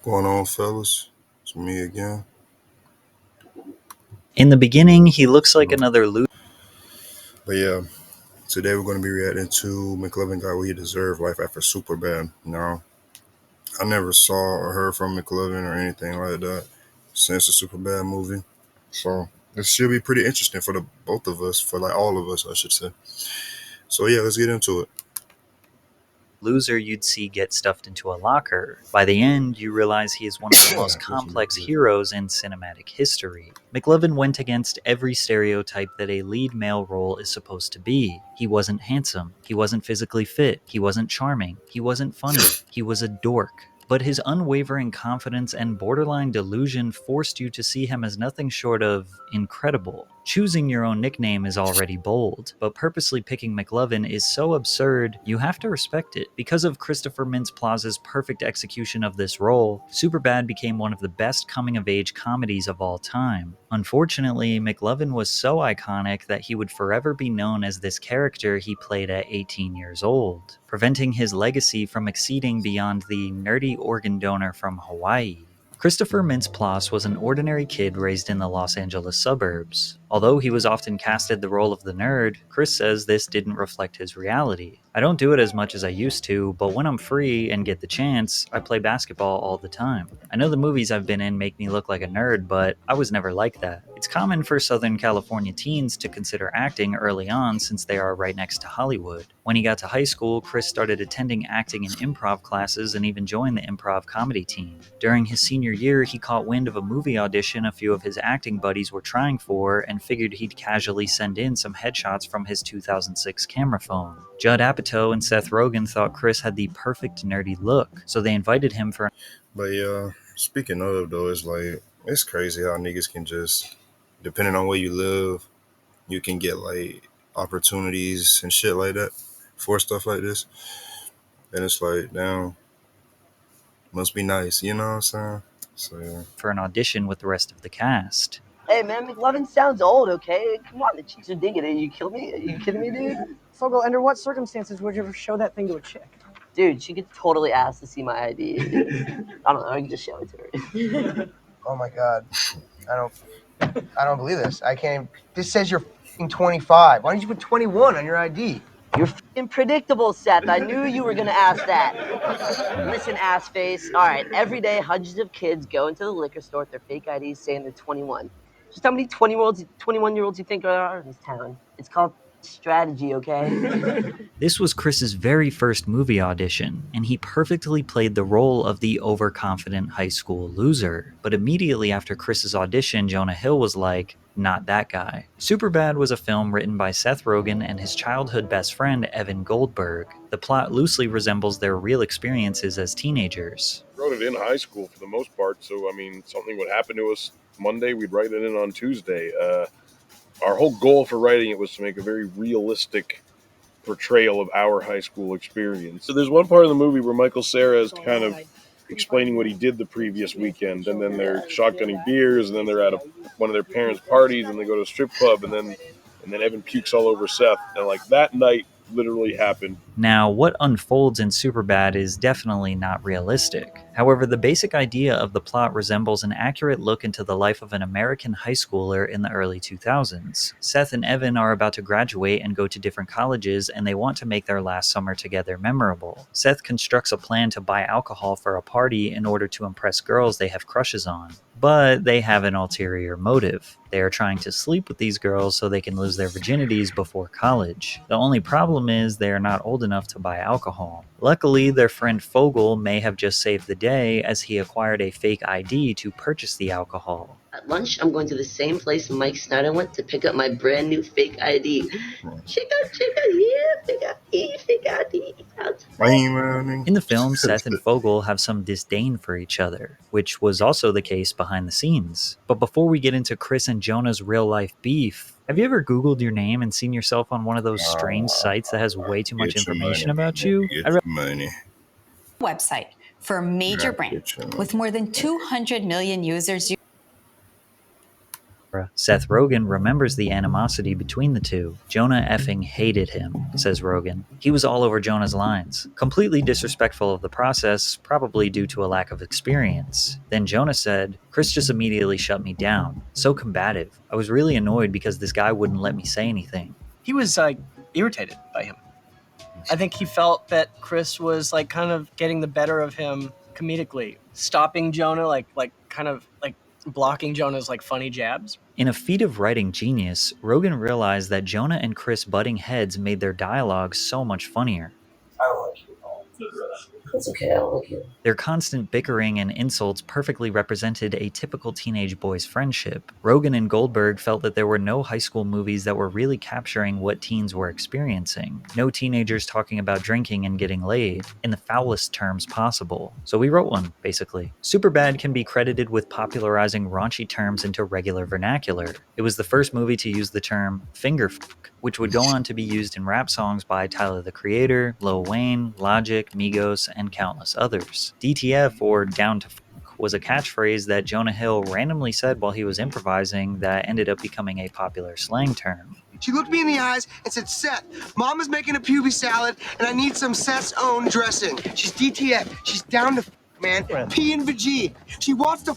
Going on, fellas? It's me again. In the beginning, he looks like another loser. But yeah, today we're going to be reacting to McLovin got what he deserved life after Superbad. Now, I never saw or heard from McLovin or anything like that since the Superbad movie. So this should be pretty interesting for the both of us, for like all of us, I should say. So yeah, let's get into it. Loser you'd see get stuffed into a locker. By the end, you realize he is one of the most complex heroes in cinematic history. McLovin went against every stereotype that a lead male role is supposed to be. He wasn't handsome, he wasn't physically fit, he wasn't charming, he wasn't funny, he was a dork. But his unwavering confidence and borderline delusion forced you to see him as nothing short of incredible. Choosing your own nickname is already bold, but purposely picking McLovin is so absurd, you have to respect it. Because of Christopher Mintz-Plaza's perfect execution of this role, Superbad became one of the best coming-of-age comedies of all time. Unfortunately, McLovin was so iconic that he would forever be known as this character he played at 18 years old, preventing his legacy from exceeding beyond the nerdy organ donor from Hawaii. Christopher Mintz-Plasse was an ordinary kid raised in the Los Angeles suburbs. Although he was often casted the role of the nerd, Chris says this didn't reflect his reality. I don't do it as much as I used to, but when I'm free and get the chance, I play basketball all the time. I know the movies I've been in make me look like a nerd, but I was never like that. It's common for Southern California teens to consider acting early on since they are right next to Hollywood. When he got to high school, Chris started attending acting and improv classes and even joined the improv comedy team. During his senior year, he caught wind of a movie audition a few of his acting buddies were trying for and figured he'd casually send in some headshots from his 2006 camera phone. Judd Apatow and Seth Rogen thought Chris had the perfect nerdy look, so they invited him for But yeah, speaking of though, it's crazy how niggas can just, depending on where you live, you can get like opportunities and shit like that for stuff like this. And it's like, damn, must be nice, you know what I'm saying? So yeah. an audition with the rest of the cast. Hey man, McLovin sounds old, okay? Come on, the cheeks are digging it. You kill me? Are you kidding me, dude? Fogel, under what circumstances would you ever show that thing to a chick? Dude, she could totally ask to see my ID. I don't know, I can just show it to her. Oh my god. I don't believe this. I can't even, this says you're f***ing 25. Why don't you put 21 on your ID? You're f***ing predictable, Seth. I knew you were gonna ask that. Listen, ass face. All right, every day hundreds of kids go into the liquor store with their fake IDs saying they're 21. Just how many 21-year-olds you think are in this town? It's called strategy, okay? This was Chris's very first movie audition, and he perfectly played the role of the overconfident high school loser. But immediately after Chris's audition, Jonah Hill was like, not that guy. Superbad was a film written by Seth Rogen and his childhood best friend Evan Goldberg. The plot loosely resembles their real experiences as teenagers. Wrote it in high school for the most part, so I mean, something would happen to us Monday, we'd write it in on Tuesday. Our whole goal for writing it was to make a very realistic portrayal of our high school experience. So there's one part of the movie where Michael Cera is kind of explaining what he did the previous weekend, and then they're shotgunning beers, and then they're at one of their parents' parties, and they go to a strip club, and then Evan pukes all over Seth, and like that night literally happened. Now, what unfolds in Superbad is definitely not realistic. However, the basic idea of the plot resembles an accurate look into the life of an American high schooler in the early 2000s. Seth and Evan are about to graduate and go to different colleges, and they want to make their last summer together memorable. Seth constructs a plan to buy alcohol for a party in order to impress girls they have crushes on. But they have an ulterior motive. They are trying to sleep with these girls so they can lose their virginities before college. The only problem is they are not old enough to buy alcohol. Luckily, their friend Fogel may have just saved the day as he acquired a fake ID to purchase the alcohol. At lunch, I'm going to the same place Mike Snyder went to pick up my brand new fake ID. Chica, yeah, fake ID. In the film, Seth and Fogel have some disdain for each other, which was also the case behind the scenes. But before we get into Chris and Jonah's real-life beef, have you ever Googled your name and seen yourself on one of those strange sites that has way too much information about you? Website for a major brand with more than 200 million users. Seth Rogen remembers the animosity between the two. Jonah effing hated him, says Rogen. He was all over Jonah's lines, completely disrespectful of the process, probably due to a lack of experience. Then Jonah said, Chris just immediately shut me down. So combative. I was really annoyed because this guy wouldn't let me say anything. He was irritated by him. I think he felt that Chris was kind of getting the better of him comedically, stopping Jonah, kind of blocking Jonah's funny jabs. In a feat of writing genius, Rogen realized that Jonah and Chris butting heads made their dialogue so much funnier. I don't like you at all. It's okay, I don't like you. Their constant bickering and insults perfectly represented a typical teenage boy's friendship. Rogen and Goldberg felt that there were no high school movies that were really capturing what teens were experiencing. No teenagers talking about drinking and getting laid, in the foulest terms possible. So we wrote one, basically. Superbad can be credited with popularizing raunchy terms into regular vernacular. It was the first movie to use the term finger fuck, which would go on to be used in rap songs by Tyler the Creator, Lil Wayne, Logic, Migos, and countless others. DTF, or down to fuck, was a catchphrase that Jonah Hill randomly said while he was improvising that ended up becoming a popular slang term. She looked me in the eyes and said, Seth, Mama's making a puby salad and I need some Seth's own dressing. She's DTF. She's down to man. P and G. She wants to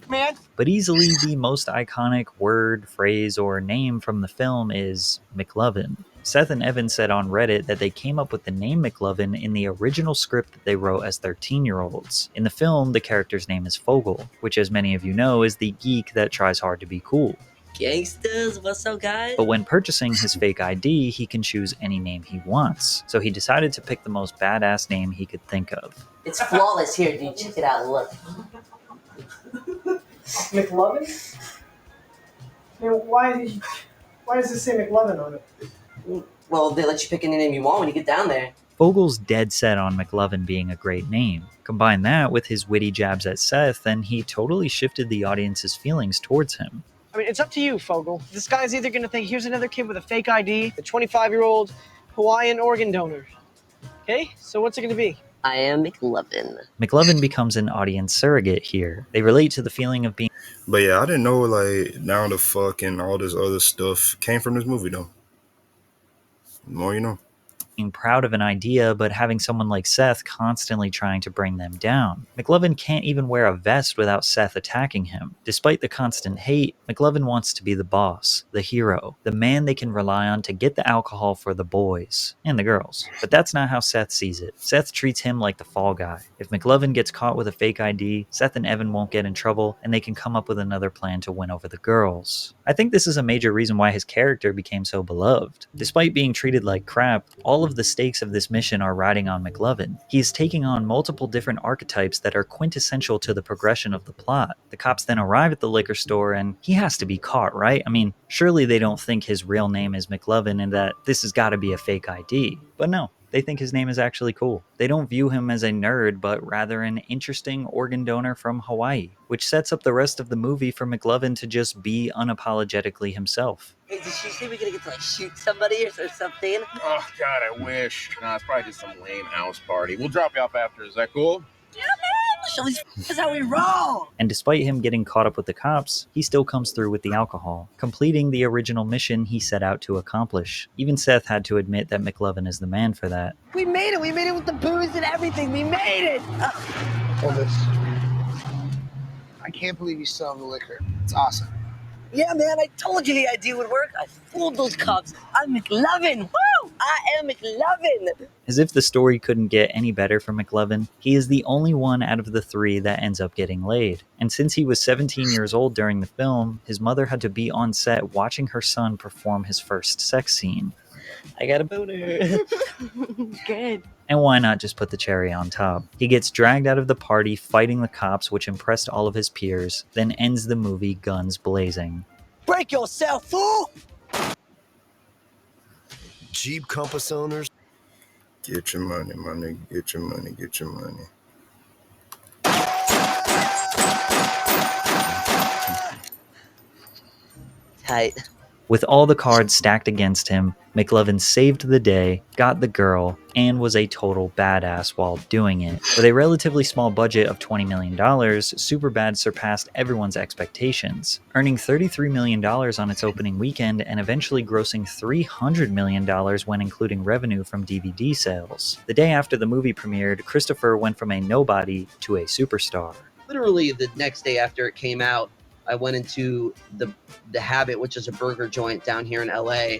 man. But easily the most iconic word, phrase, or name from the film is McLovin. Seth and Evan said on Reddit that they came up with the name McLovin in the original script that they wrote as 13-year-olds. In the film, the character's name is Fogel, which, as many of you know, is the geek that tries hard to be cool. Gangsters, what's up, guys? But when purchasing his fake ID, he can choose any name he wants. So he decided to pick the most badass name he could think of. It's flawless here, dude. Check it out. Look. McLovin? Man, why does it say McLovin on it? Well, they let you pick any name you want when you get down there. Fogel's dead set on McLovin being a great name. Combine that with his witty jabs at Seth, and he totally shifted the audience's feelings towards him. I mean, it's up to you, Fogel. This guy's either going to think, here's another kid with a fake ID, a 25-year-old Hawaiian organ donor. Okay, so what's it going to be? I am McLovin. McLovin becomes an audience surrogate here. They relate to the feeling of being... But yeah, I didn't know down the fuck and all this other stuff came from this movie though. The more you know. proud of an idea, but having someone like Seth constantly trying to bring them down. McLovin can't even wear a vest without Seth attacking him. Despite the constant hate, McLovin wants to be the boss, the hero, the man they can rely on to get the alcohol for the boys and the girls. But that's not how Seth sees it. Seth treats him like the fall guy. If McLovin gets caught with a fake ID, Seth and Evan won't get in trouble, and they can come up with another plan to win over the girls. I think this is a major reason why his character became so beloved. Despite being treated like crap, all of the stakes of this mission are riding on McLovin. He is taking on multiple different archetypes that are quintessential to the progression of the plot. The cops then arrive at the liquor store and he has to be caught, right? I mean, surely they don't think his real name is McLovin and that this has got to be a fake ID. But no. They think his name is actually cool. They don't view him as a nerd, but rather an interesting organ donor from Hawaii, which sets up the rest of the movie for McLovin to just be unapologetically himself. Hey, did she say we're gonna get to shoot somebody or something? Oh, God, I wish. Nah, it's probably just some lame house party. We'll drop you off after. Is that cool? Yeah, man! Show these f***ers how we roll! And despite him getting caught up with the cops, he still comes through with the alcohol, completing the original mission he set out to accomplish. Even Seth had to admit that McLovin is the man for that. We made it! We made it with the booze and everything! We made it! Hold this. I can't believe you still have the liquor. It's awesome. Yeah, man, I told you the idea would work. I fooled those cops. I'm McLovin. Woo! I am McLovin. As if the story couldn't get any better for McLovin, he is the only one out of the three that ends up getting laid. And since he was 17 years old during the film, his mother had to be on set watching her son perform his first sex scene. I got a boner. Good. And why not just put the cherry on top? He gets dragged out of the party fighting the cops, which impressed all of his peers, then ends the movie guns blazing. Break yourself, fool! Jeep Compass owners. Get your money, my nigga. Get your money. Get your money. Tight. With all the cards stacked against him, McLovin saved the day, got the girl, and was a total badass while doing it. With a relatively small budget of $20 million, Superbad surpassed everyone's expectations, earning $33 million on its opening weekend and eventually grossing $300 million when including revenue from DVD sales. The day after the movie premiered, Christopher went from a nobody to a superstar. Literally the next day after it came out, I went into the Habit, which is a burger joint down here in LA,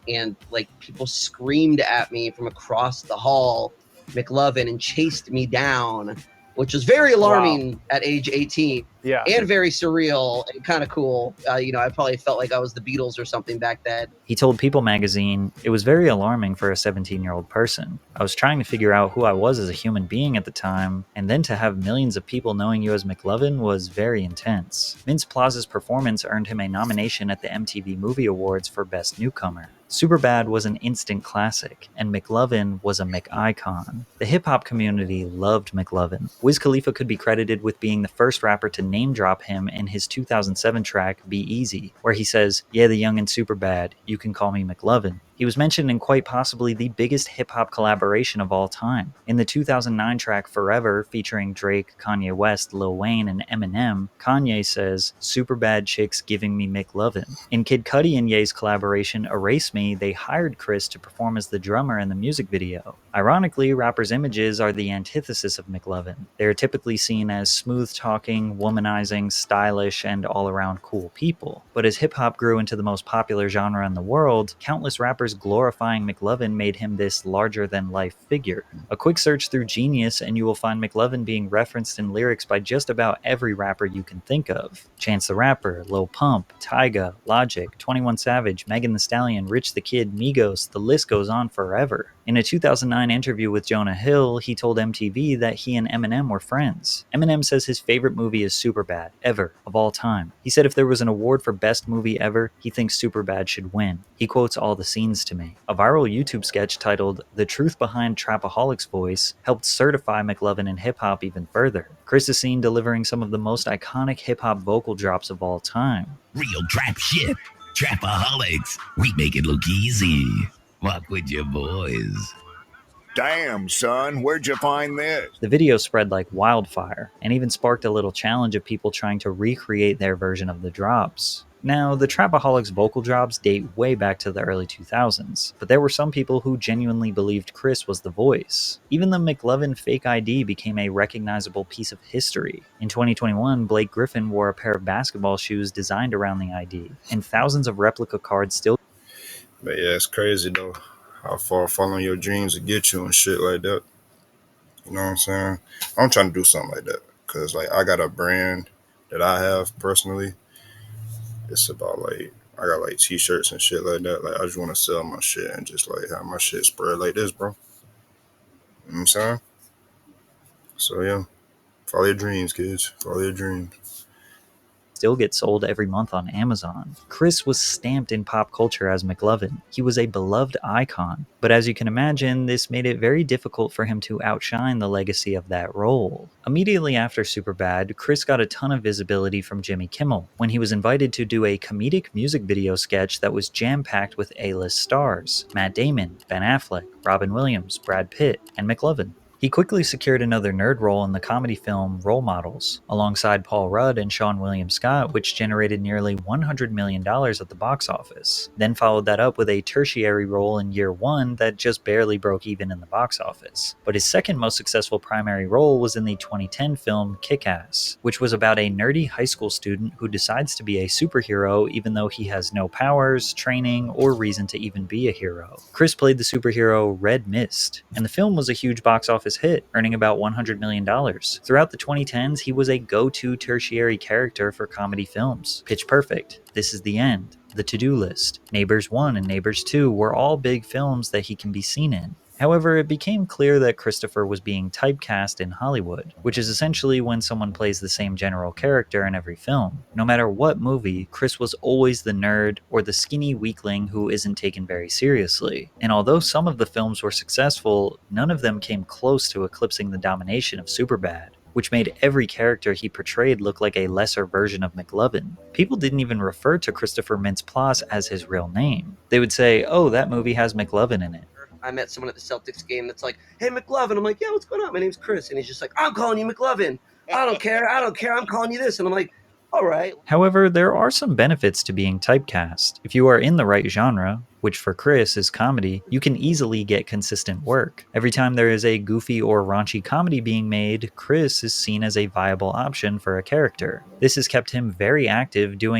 and like people screamed at me from across the hall, McLovin, and chased me down, which was very alarming at age 18. Yeah. And very surreal and kind of cool. I probably felt like I was the Beatles or something back then. He told People magazine, "It was very alarming for a 17-year-old person. I was trying to figure out who I was as a human being at the time, and then to have millions of people knowing you as McLovin was very intense." Vince Plaza's performance earned him a nomination at the MTV Movie Awards for Best Newcomer. Superbad was an instant classic, and McLovin was a McIcon. The hip-hop community loved McLovin. Wiz Khalifa could be credited with being the first rapper to name drop him in his 2007 track Be Easy, where he says, "Yeah, the young and Superbad, you can call me McLovin." He was mentioned in quite possibly the biggest hip-hop collaboration of all time. In the 2009 track Forever, featuring Drake, Kanye West, Lil Wayne, and Eminem, Kanye says, "Superbad chicks giving me McLovin." In Kid Cudi and Ye's collaboration Erase Me, they hired Chris to perform as the drummer in the music video. Ironically, rappers' images are the antithesis of McLovin. They are typically seen as smooth-talking, womanizing, stylish, and all-around cool people. But as hip-hop grew into the most popular genre in the world, countless rappers glorifying McLovin made him this larger-than-life figure. A quick search through Genius and you will find McLovin being referenced in lyrics by just about every rapper you can think of. Chance the Rapper, Lil Pump, Tyga, Logic, 21 Savage, Megan Thee Stallion, Rich the Kid, Migos, the list goes on forever. In a 2009 interview with Jonah Hill, he told MTV that he and Eminem were friends. Eminem says his favorite movie is Superbad, ever, of all time. He said if there was an award for best movie ever, he thinks Superbad should win. He quotes all the scenes to me. A viral YouTube sketch titled "The Truth Behind Trapaholic's Voice" helped certify McLovin in hip-hop even further. Chris is seen delivering some of the most iconic hip-hop vocal drops of all time. Real trap shit. Trapaholics. We make it look easy. Walk with your boys. Damn, son, where'd you find this? The video spread like wildfire, and even sparked a little challenge of people trying to recreate their version of the drops. Now, the Trapaholics vocal drops date way back to the early 2000s, but there were some people who genuinely believed Chris was the voice. Even the McLovin fake ID became a recognizable piece of history. In 2021, Blake Griffin wore a pair of basketball shoes designed around the ID, and thousands of replica cards still. But yeah, it's crazy though how far following your dreams will get you and shit like that. You know what I'm saying? I'm trying to do something like that because like I got a brand that I have personally. It's about like I got like t-shirts and shit like that. Like I just want to sell my shit and just like have my shit spread like this, bro. You know what I'm saying? So yeah, follow your dreams, kids. Follow your dreams. Still get sold every month on Amazon. Chris was stamped in pop culture as McLovin. He was a beloved icon, but as you can imagine, this made it very difficult for him to outshine the legacy of that role. Immediately after Superbad, Chris got a ton of visibility from Jimmy Kimmel when he was invited to do a comedic music video sketch that was jam-packed with A-list stars: Matt Damon, Ben Affleck, Robin Williams, Brad Pitt, and McLovin. He quickly secured another nerd role in the comedy film Role Models, alongside Paul Rudd and Seann William Scott, which generated nearly $100 million at the box office. Then followed that up with a tertiary role in Year One that just barely broke even in the box office. But his second most successful primary role was in the 2010 film Kick-Ass, which was about a nerdy high school student who decides to be a superhero even though he has no powers, training, or reason to even be a hero. Chris played the superhero Red Mist, and the film was a huge box office hit, earning about $100 million. Throughout the 2010s, he was a go-to tertiary character for comedy films. Pitch Perfect, This Is the End, The To-Do List, Neighbors 1 and Neighbors 2 were all big films that he can be seen in. However, it became clear that Christopher was being typecast in Hollywood, which is essentially when someone plays the same general character in every film. No matter what movie, Chris was always the nerd or the skinny weakling who isn't taken very seriously. And although some of the films were successful, none of them came close to eclipsing the domination of Superbad. which made every character he portrayed look like a lesser version of McLovin. People didn't even refer to Christopher Mintz-Plasse as his real name. They would say, oh, that movie has McLovin in it. I met someone at the Celtics game that's like, hey, McLovin. I'm like, yeah, what's going on? My name's Chris. And he's just like, I'm calling you McLovin. I don't care. I'm calling you this. And I'm like, all right. However, there are some benefits to being typecast. If you are in the right genre, which for Chris is comedy, you can easily get consistent work. Every time there is a goofy or raunchy comedy being made, Chris is seen as a viable option for a character. This has kept him very active doing